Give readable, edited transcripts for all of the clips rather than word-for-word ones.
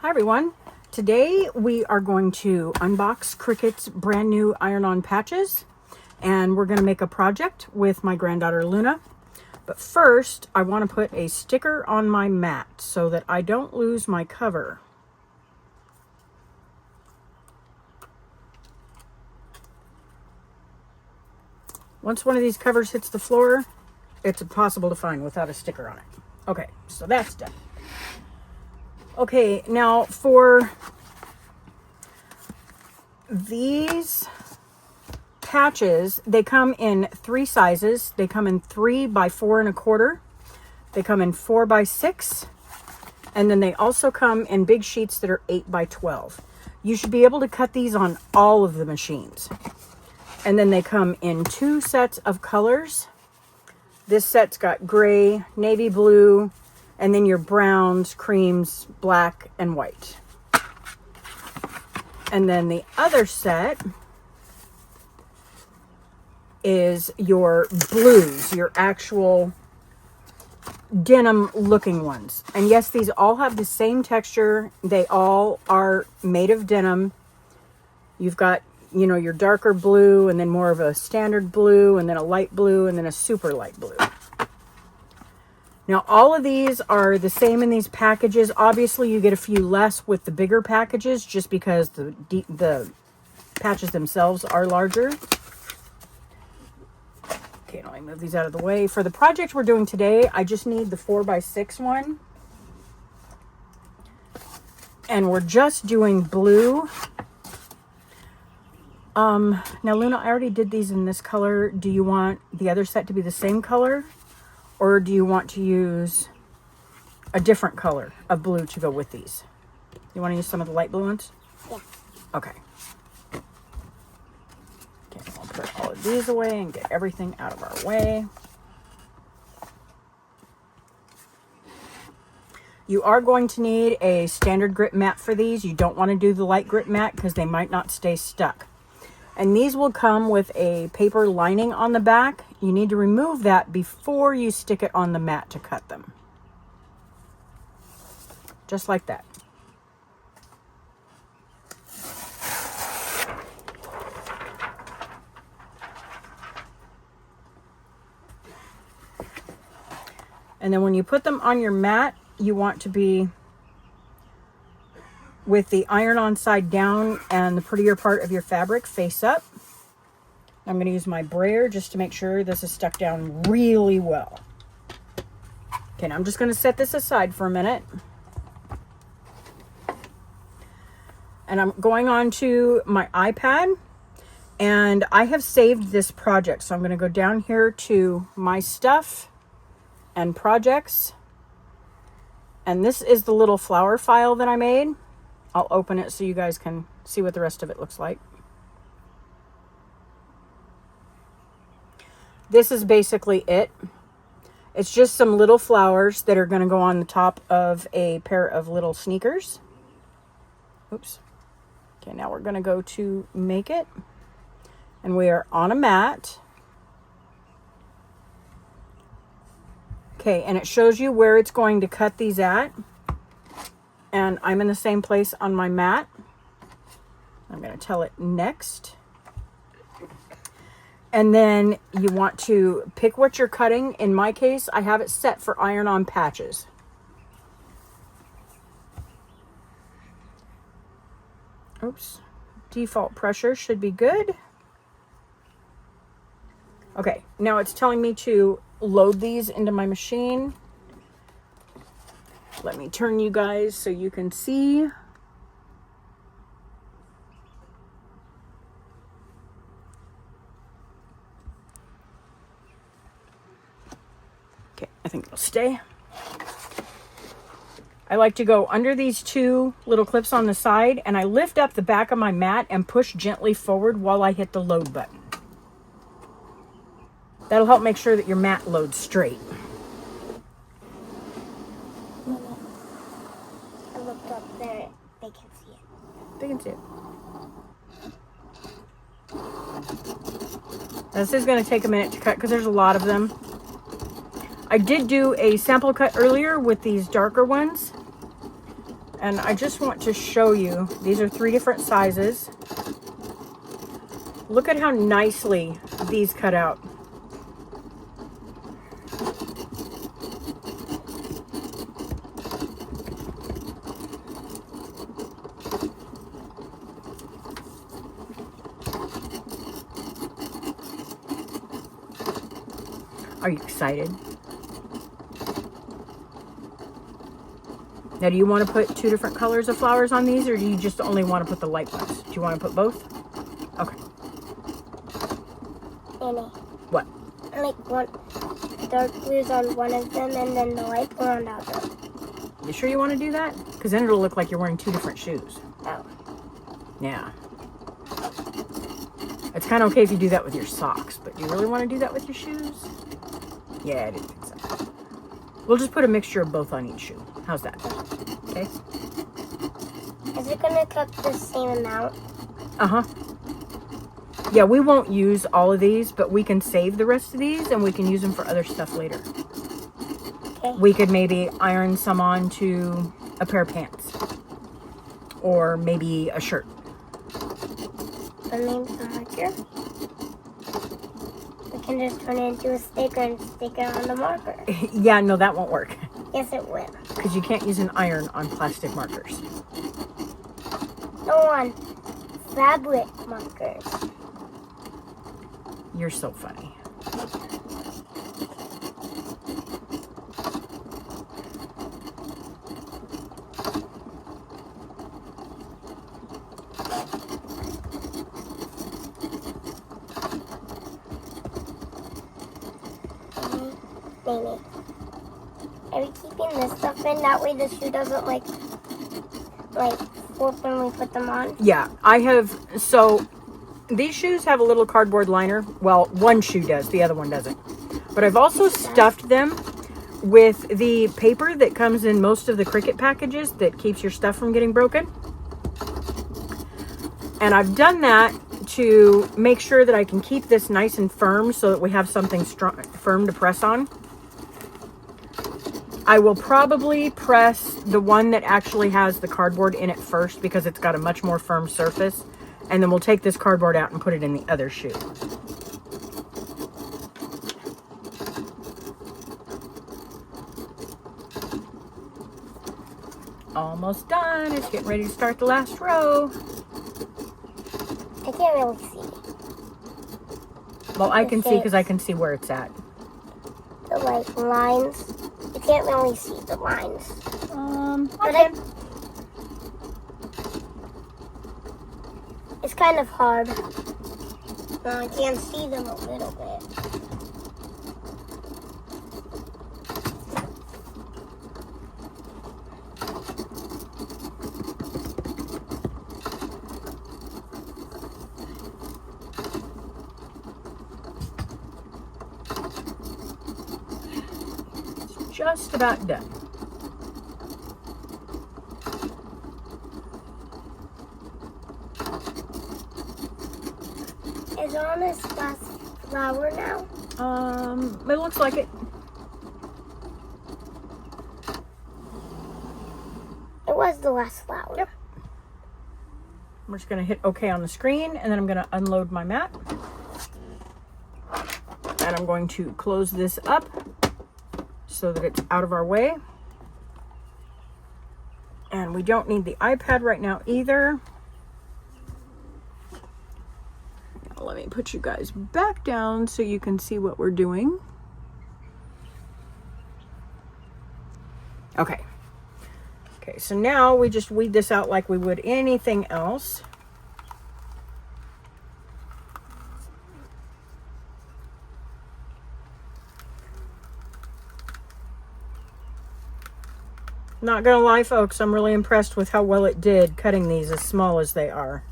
Hi everyone. Today we are going to unbox Cricut's brand new iron-on patches, and we're going to make a project with my granddaughter Luna. But first I want to put a sticker on my mat so that I don't lose my cover. Once one of these covers hits the floor, it's impossible to find without a sticker on it. Okay, so that's done. Okay, now for these patches, they come in 3 sizes. They come in 3 by 4 1/4. They come in 4 by 6. And then they also come in big sheets that are 8 by 12. You should be able to cut these on all of the machines. And then they come in 2 sets of colors. This set's got gray, navy blue, and then your browns, creams, black, and white. And then the other set is your blues, your actual denim looking ones. And yes, these all have the same texture. They all are made of denim. You've got, you know, your darker blue, and then more of a standard blue, and then a light blue, and then a super light blue. Now, all of these are the same in these packages. Obviously, you get a few less with the bigger packages just because the patches themselves are larger. Okay, let me move these out of the way. For the project we're doing today, I just need the 4 by 6 one. And we're just doing blue. Now, Luna, I already did these in this color. Do you want the other set to be the same color? Or do you want to use a different color of blue to go with these? You want to use some of the light blue ones? Yeah. Okay. Okay, I'll put all of these away and get everything out of our way. You are going to need a standard grip mat for these. You don't want to do the light grip mat because they might not stay stuck. And these will come with a paper lining on the back. You need to remove that before you stick it on the mat to cut them. Just like that. And then when you put them on your mat, you want to be with the iron-on side down and the prettier part of your fabric face up. I'm going to use my brayer just to make sure this is stuck down really well. Okay, now I'm just going to set this aside for a minute. And I'm going on to my iPad, and I have saved this project. So I'm going to go down here to my stuff and projects. And this is the little flower file that I made. I'll open it so you guys can see what the rest of it looks like. This is basically it. It's just some little flowers that are going to go on the top of a pair of little sneakers. Oops. Okay, now we're going to go to make it. And we are on a mat. Okay, and it shows you where it's going to cut these at. And I'm in the same place on my mat. I'm going to tell it next. And then you want to pick what you're cutting. In my case, I have it set for iron-on patches. Oops. Default pressure should be good. Okay, now it's telling me to load these into my machine. Let me turn you guys so you can see. Okay, I think it'll stay. I like to go under these 2 little clips on the side, and I lift up the back of my mat and push gently forward while I hit the load button. That'll help make sure that your mat loads straight. Up there, they can see it. They can see it. This is going to take a minute to cut because there's a lot of them. I did do a sample cut earlier with these darker ones. And I just want to show you, these are 3 different sizes. Look at how nicely these cut out. Are you excited? Now, do you want to put 2 different colors of flowers on these, or do you just only want to put the light ones? Do you want to put both? Okay. Annie. What? I like one dark blues on one of them and then the light blue on the other. You sure you want to do that? Because then it'll look like you're wearing 2 different shoes. Oh. Yeah. It's kind of okay if you do that with your socks, but do you really want to do that with your shoes? Yeah, I didn't think so. We'll just put a mixture of both on each shoe. How's that? Okay. Is it going to cut the same amount? Uh-huh. Yeah, we won't use all of these, but we can save the rest of these and we can use them for other stuff later. Okay. We could maybe iron some on to a pair of pants. Or maybe a shirt. Or maybe some marker? We can just turn it into a sticker and stick it on the marker. Yeah, no, that won't work. Yes, it will. Because you can't use an iron on plastic markers. No, on fabric markers. You're so funny. Maybe. Are we keeping this stuff in? That way the shoe doesn't like flip when we put them on? Yeah, I have, so these shoes have a little cardboard liner. Well, one shoe does, the other one doesn't. But I've also stuffed them with the paper that comes in most of the Cricut packages that keeps your stuff from getting broken. And I've done that to make sure that I can keep this nice and firm so that we have something strong, firm to press on. I will probably press the one that actually has the cardboard in it first because it's got a much more firm surface. And then we'll take this cardboard out and put it in the other shoe. Almost done. It's getting ready to start the last row. I can't really see. Well, I can see because I can see where it's at. The like lines. I can't really see the lines. Okay. It's kind of hard. I can see them a little bit. Just about done. Is it on this last flower now? It looks like it. It was the last flower. Yep. We're just gonna hit OK on the screen, and then I'm gonna unload my mat. And I'm going to close this up so that it's out of our way. And we don't need the iPad right now either. Now let me put you guys back down so you can see what we're doing. Okay. Okay, so now we just weed this out like we would anything else. Not gonna lie, folks, I'm really impressed with how well it did cutting these as small as they are.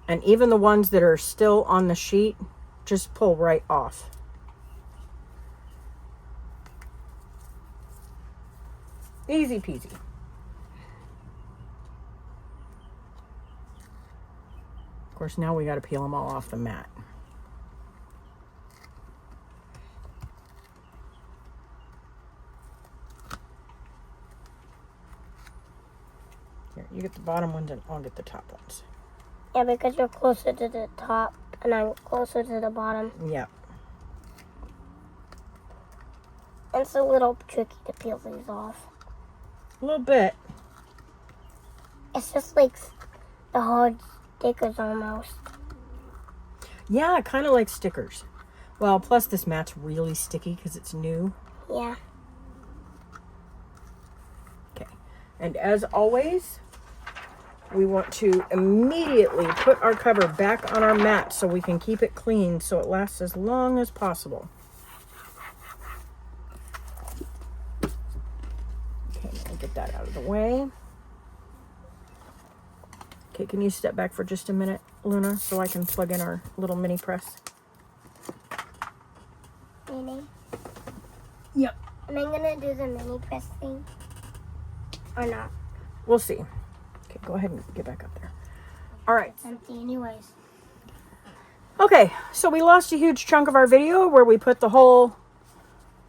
And even the ones that are still on the sheet just pull right off. Easy peasy. Of course, now we got to peel them all off the mat. You get the bottom ones and I'll get the top ones. Yeah, because you're closer to the top and I'm closer to the bottom. Yeah. It's a little tricky to peel these off. A little bit. It's just like the hard stickers almost. Yeah, kind of like stickers. Well, plus this mat's really sticky because it's new. Yeah. Okay. And as always, we want to immediately put our cover back on our mat so we can keep it clean so it lasts as long as possible. Okay, I'll get that out of the way. Okay, can you step back for just a minute, Luna, so I can plug in our little mini press? Mini? Yep. Am I gonna do the mini press thing? Or not? We'll see. Okay, go ahead and get back up there. All right. It's empty anyways. Okay, so we lost a huge chunk of our video where we put the whole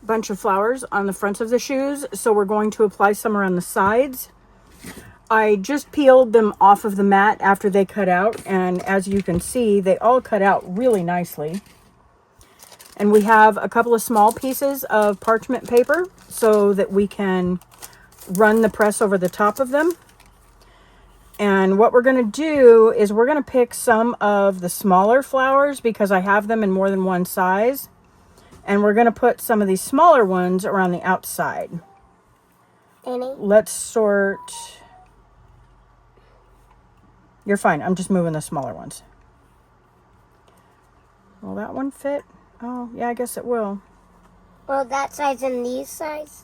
bunch of flowers on the fronts of the shoes. So we're going to apply some around the sides. I just peeled them off of the mat after they cut out. And as you can see, they all cut out really nicely. And we have a couple of small pieces of parchment paper so that we can run the press over the top of them. And what we're going to do is we're going to pick some of the smaller flowers because I have them in more than one size. And we're going to put some of these smaller ones around the outside. Annie? Let's sort... You're fine. I'm just moving the smaller ones. Will that one fit? Oh, yeah, I guess it will. Well, that size and these size?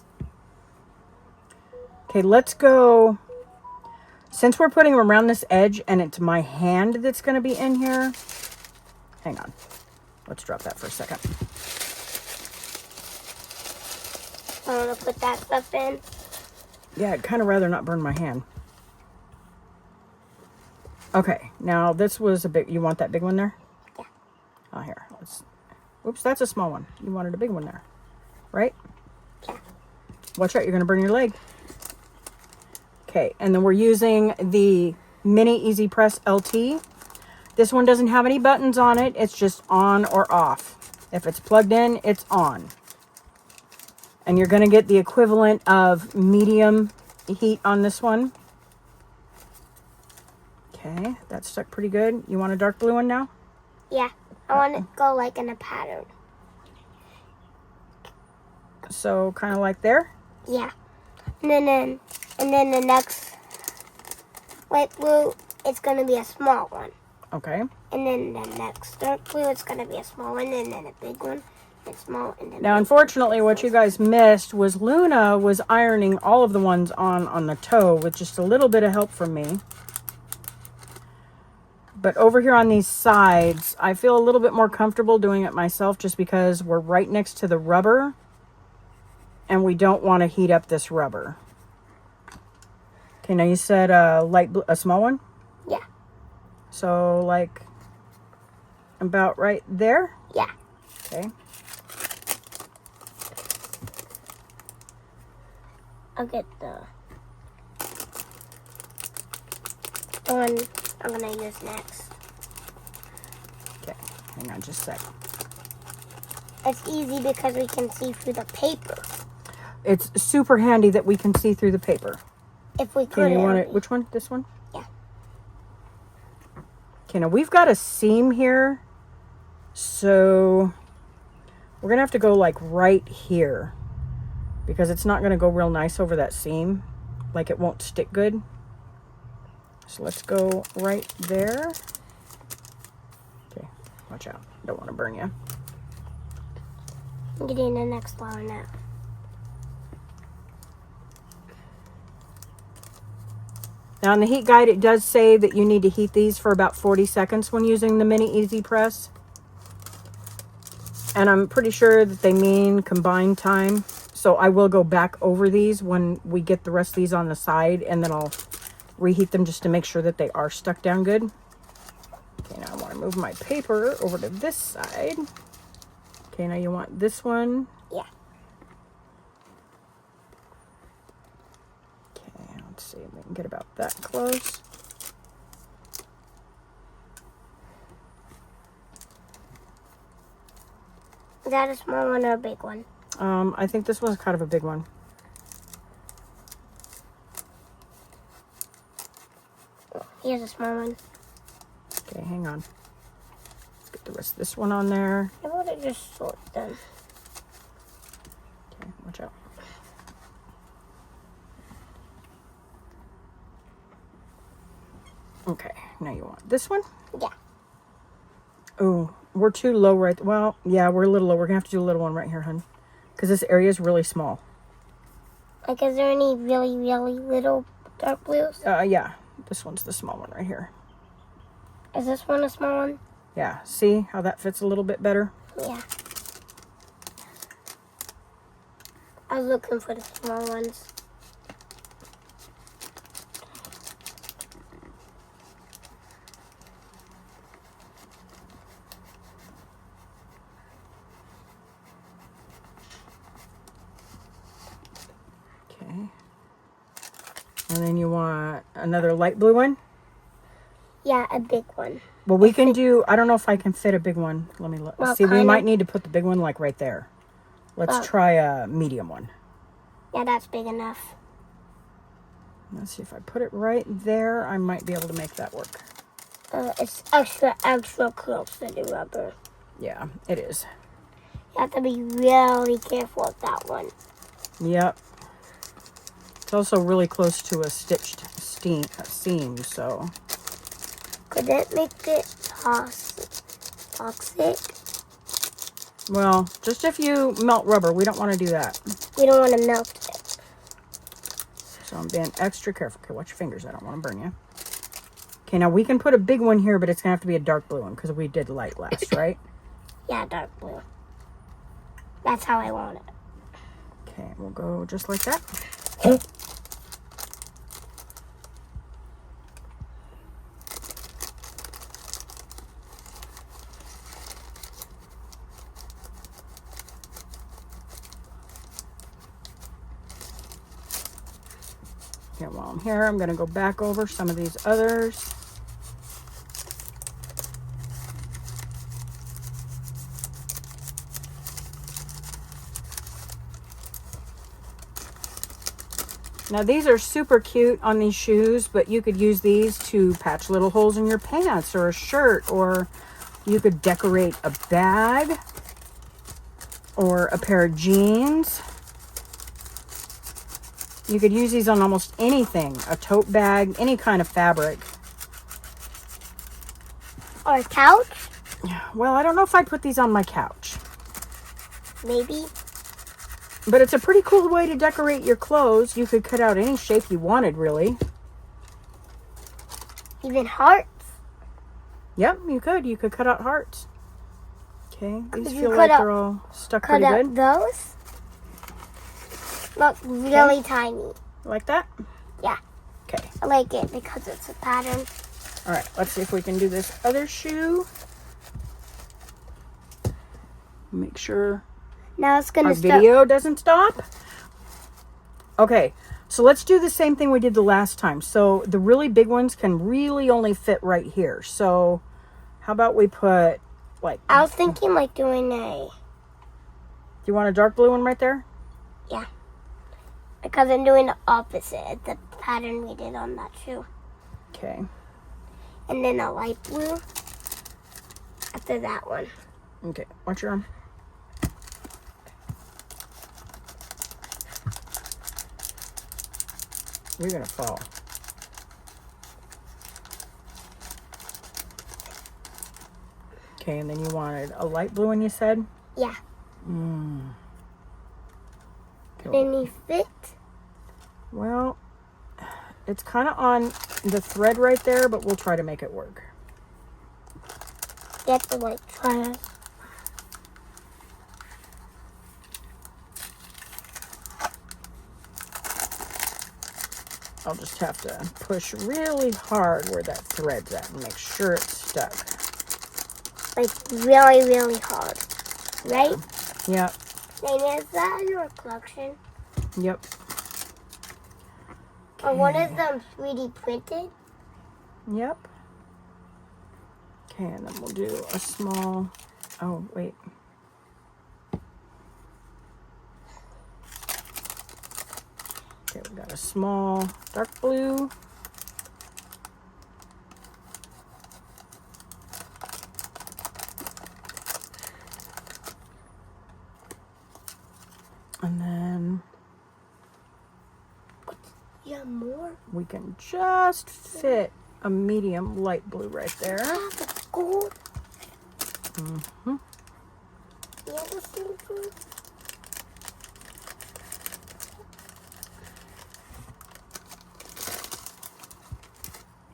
Okay, let's go... Since we're putting them around this edge and it's my hand that's going to be in here... Hang on. Let's drop that for a second. I want to put that stuff in. Yeah, I'd kind of rather not burn my hand. Okay, now this was a big... You want that big one there? Yeah. Oh, here. Let's... Oops, that's a small one. You wanted a big one there, right? Yeah. Watch out, you're going to burn your leg. Okay, and then we're using the Mini Easy Press LT. This one doesn't have any buttons on it. It's just on or off. If it's plugged in, it's on. And you're going to get the equivalent of medium heat on this one. Okay, that's stuck pretty good. You want a dark blue one now? Yeah. I want to go like in a pattern. So kind of like there? Yeah. And then the next light blue, it's going to be a small one. Okay. And then the next dark blue, it's going to be a small one, and then a big one, and small, and then... Now, unfortunately, what you guys missed was Luna was ironing all of the ones on the toe with just a little bit of help from me. But over here on these sides, I feel a little bit more comfortable doing it myself just because we're right next to the rubber and we don't want to heat up this rubber. Okay, now you said light blue, a small one? Yeah. So like about right there? Yeah. Okay. I'll get the one I'm going to use next. Okay, hang on just a sec. It's easy because we can see through the paper. It's super handy that we can see through the paper. If we could. Okay, you want it? Which one? This one? Yeah. Okay, now we've got a seam here. So we're going to have to go like right here because it's not going to go real nice over that seam. Like it won't stick good. So let's go right there. Okay, watch out. Don't want to burn you. I'm getting the next flower now. Now in the heat guide, it does say that you need to heat these for about 40 seconds when using the Mini Easy Press. And I'm pretty sure that they mean combined time. So I will go back over these when we get the rest of these on the side, and then I'll reheat them just to make sure that they are stuck down good. Okay, now I want to move my paper over to this side. Okay, now you want this one. Yeah. Okay, let's see. get about that close. Is that a small one or a big one? I think this was kind of a big one. Here's a small one. Okay, hang on. Get the rest of this one on there. I would have just sort them. Okay, watch out. Okay, now you want this one? Yeah. Oh, we're too low right. Well, yeah, we're a little low. We're gonna have to do a little one right here, hun, because this area is really small. Like, is there any really, really little dark blues? Yeah, this one's the small one right here. Is this one a small one? Yeah, see how that fits a little bit better? Yeah. I was looking for the small ones. Okay. And then you want another light blue one? Yeah, a big one. Well, we can do, I don't know if I can fit a big one. Let me look. Well, See, we kinda. might need to put the big one like right there. Let's try a medium one. Yeah, that's big enough. Let's see if I put it right there, I might be able to make that work. It's extra close to the rubber. Yeah, it is. You have to be really careful with that one. Yep. It's also really close to a stitched seam, so. Could it make it toxic? Well, just if you melt rubber, we don't want to do that. We don't want to melt it. So I'm being extra careful. Okay, watch your fingers. I don't want to burn you. Okay, now we can put a big one here, but it's going to have to be a dark blue one because we did light last, right? Yeah, dark blue. That's how I want it. Okay, we'll go just like that. Okay, while I'm here, I'm going to go back over some of these others. Now these are super cute on these shoes, but you could use these to patch little holes in your pants or a shirt, or you could decorate a bag or a pair of jeans. You could use these on almost anything, a tote bag, any kind of fabric. Or a couch? Well, I don't know if I'd put these on my couch. Maybe. But it's a pretty cool way to decorate your clothes. You could cut out any shape you wanted, really. Even hearts? Yep, you could. You could cut out hearts. Okay, these Could you feel cut like out- they're all stuck Cut pretty out good. those? Look, really tiny. Like that? Yeah. Okay. I like it because it's a pattern. All right, let's see if we can do this other shoe. Make sure Now it's going our to start. video doesn't stop. Okay, so let's do the same thing we did the last time. So the really big ones can really only fit right here. So how about we put like... I was thinking like doing Do you want a dark blue one right there? yeah. Because I'm doing the opposite, the pattern we did on that shoe. Okay. And then a light blue after that one. Okay, watch your arm. You're gonna fall. Okay, and then you wanted a light blue one, you said? Yeah. Okay, Then you fit. well, it's kind of on the thread right there, but we'll try to make it work. You have to like try it. I'll just have to push really hard where that thread's at and make sure it's stuck. Like really, really hard. Right? Yep, And is that your collection? yep. Or one of them 3D printed. Yep. Okay, and then we'll do a small, oh, wait. Okay, we got a small dark blue. And then Yeah, more. we can just fit a medium light blue right there. The gold. Mm-hmm. Yeah, the silver.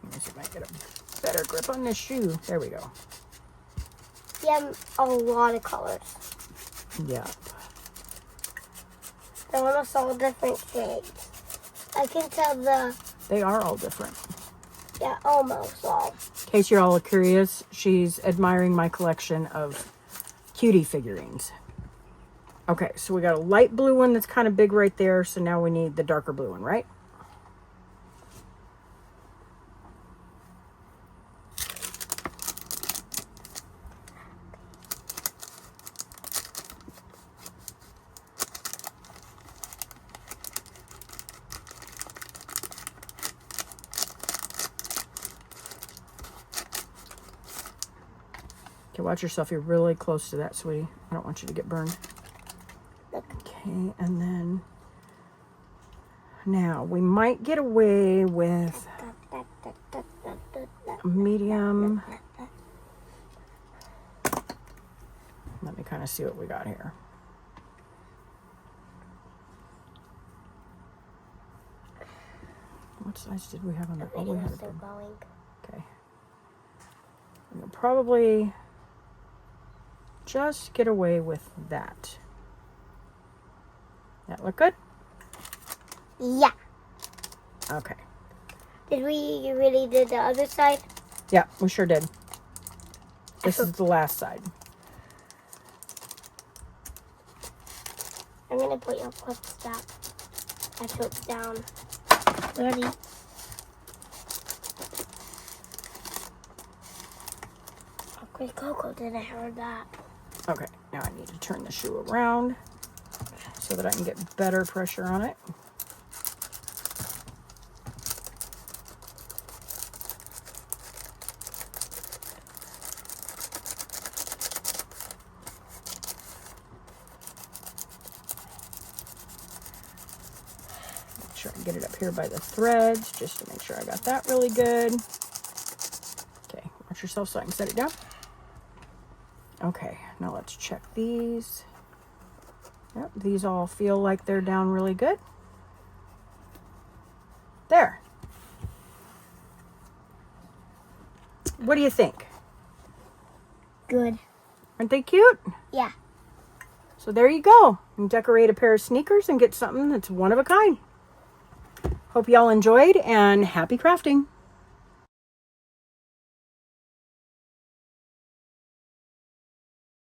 Let me see if I can get a better grip on this shoe. There we go. Yeah, a lot of colors. Yeah. They're almost all different shades. I can tell They are all different. yeah, almost all. In case you're all curious, she's admiring my collection of cutie figurines. Okay, so we got a light blue one that's kind of big right there. So now we need the darker blue one, right? Okay, watch yourself. You're really close to that, sweetie. I don't want you to get burned. Okay, and then now we might get away with a medium. Let me kind of see what we got here. What size did we have on that? Oh, we had a big. Okay. We'll probably just get away with that. That look good? Yeah. Okay. Did we really do the other side? Yeah, we sure did. This is the last side. I'm gonna put your clip stop. I took it down. Ready? Okay, Coco didn't hear that. Okay, now I need to turn the shoe around so that I can get better pressure on it. Make sure I get it up here by the threads just to make sure I got that really good. Okay, watch yourself so I can set it down. Okay, now let's check these. Yep, these all feel like they're down really good. There. What do you think? Good. Aren't they cute? Yeah. So there you go. You can decorate a pair of sneakers and get something that's one of a kind. Hope y'all enjoyed and happy crafting.